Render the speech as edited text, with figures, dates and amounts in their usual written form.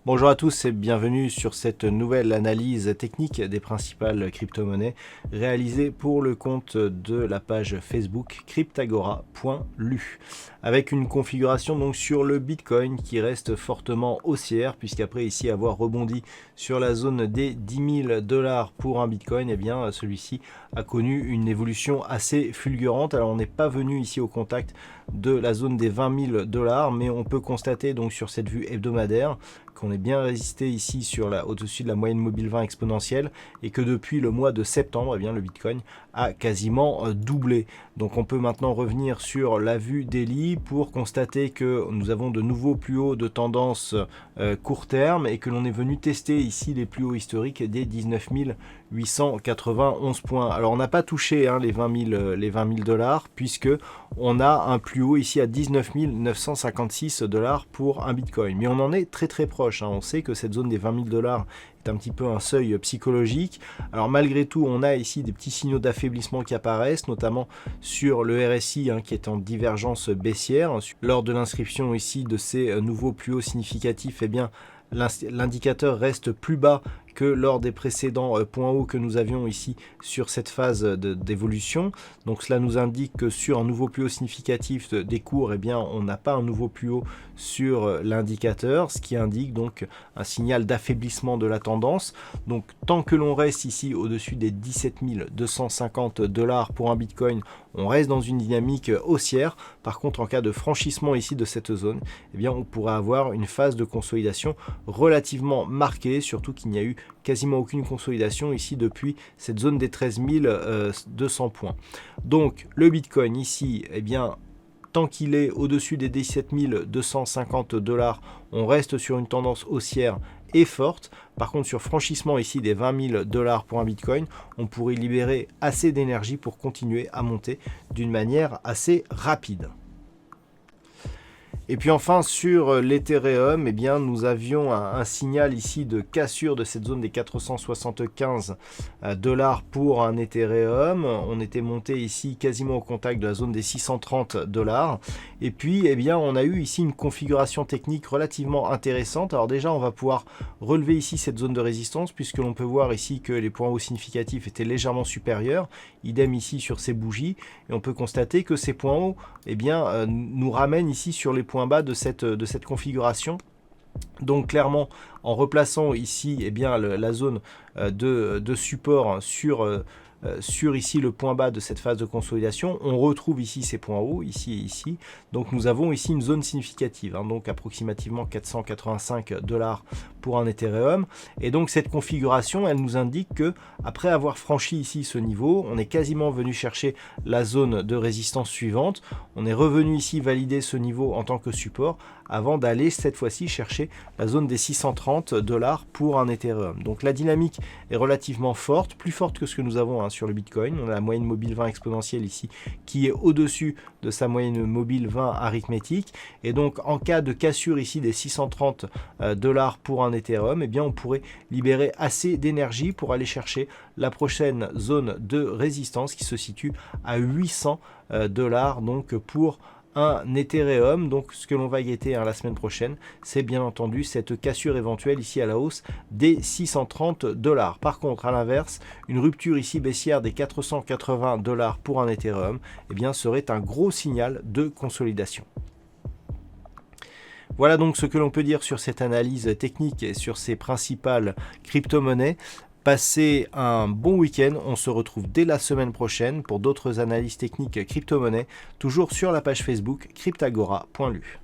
Bonjour à tous et bienvenue sur cette nouvelle analyse technique des principales crypto-monnaies réalisée pour le compte de la page Facebook cryptagora.lu avec une configuration donc sur le Bitcoin qui reste fortement haussière puisqu'après ici avoir rebondi sur la zone des 10 000 $ pour un Bitcoin, et bien celui-ci a connu une évolution assez fulgurante. Alors on n'est pas venu ici au contact de la zone des 20 000 $, mais on peut constater donc sur cette vue hebdomadaire qu'on est bien résisté ici au-dessus de la moyenne mobile 20 exponentielle et que depuis le mois de septembre, eh bien, le Bitcoin a quasiment doublé. Donc on peut maintenant revenir sur la vue daily pour constater que nous avons de nouveaux plus hauts de tendance court terme et que l'on est venu tester ici les plus hauts historiques des 19 891 points. Alors on n'a pas touché les 20 000 $ puisque on a un plus haut ici à 19 956 $ pour un Bitcoin. Mais on en est très très proche. On sait que cette zone des 20 000 $ est un petit peu un seuil psychologique. Alors malgré tout, on a ici des petits signaux d'affaiblissement qui apparaissent, notamment sur le RSI qui est en divergence baissière. Lors de l'inscription ici de ces nouveaux plus hauts significatifs, eh bien l'indicateur reste plus bas que lors des précédents points hauts que nous avions ici sur cette phase d'évolution. Donc cela nous indique que sur un nouveau plus haut significatif des cours, eh bien on n'a pas un nouveau plus haut sur l'indicateur, ce qui indique donc un signal d'affaiblissement de la tendance. Donc tant que l'on reste ici au-dessus des 17 250 $ pour un Bitcoin, on reste dans une dynamique haussière. Par contre, en cas de franchissement ici de cette zone, eh bien on pourrait avoir une phase de consolidation relativement marquée, surtout qu'il n'y a eu quasiment aucune consolidation ici depuis cette zone des 13 200 points. Donc le Bitcoin ici, eh bien tant qu'il est au-dessus des 17 250 $, on reste sur une tendance haussière et forte. Par contre, sur franchissement ici des 20 000 $ pour un Bitcoin, on pourrait libérer assez d'énergie pour continuer à monter d'une manière assez rapide. Et puis enfin sur l'Ethereum, eh bien, nous avions un signal ici de cassure de cette zone des 475 $ pour un Ethereum. On était monté ici quasiment au contact de la zone des 630 $. Et puis eh bien, on a eu ici une configuration technique relativement intéressante. Alors déjà, on va pouvoir relever ici cette zone de résistance puisque l'on peut voir ici que les points hauts significatifs étaient légèrement supérieurs. Idem ici sur ces bougies. Et on peut constater que ces points hauts eh bien, nous ramènent ici sur les points bas de cette configuration. Donc clairement, en replaçant ici eh bien, la zone de support sur ici le point bas de cette phase de consolidation, on retrouve ici ces points hauts, ici et ici. Donc nous avons ici une zone significative, donc approximativement 485 $ pour un Ethereum. Et donc cette configuration, elle nous indique que après avoir franchi ici ce niveau, on est quasiment venu chercher la zone de résistance suivante. On est revenu ici valider ce niveau en tant que support avant d'aller cette fois-ci chercher la zone des 630 $ pour un Ethereum. Donc la dynamique est relativement forte, plus forte que ce que nous avons sur le Bitcoin. On a la moyenne mobile 20 exponentielle ici qui est au-dessus de sa moyenne mobile 20 arithmétique. Et donc en cas de cassure ici des 630 $ pour un Ethereum, eh bien on pourrait libérer assez d'énergie pour aller chercher la prochaine zone de résistance qui se situe à 800 $, donc pour un Ethereum. Donc ce que l'on va guetter la semaine prochaine, c'est bien entendu cette cassure éventuelle ici à la hausse des 630 $. Par contre, à l'inverse, une rupture ici baissière des 480 $ pour un Ethereum, eh bien, serait un gros signal de consolidation. Voilà donc ce que l'on peut dire sur cette analyse technique et sur ces principales crypto-monnaies. Passez un bon week-end, on se retrouve dès la semaine prochaine pour d'autres analyses techniques crypto-monnaies, toujours sur la page Facebook cryptagora.lu.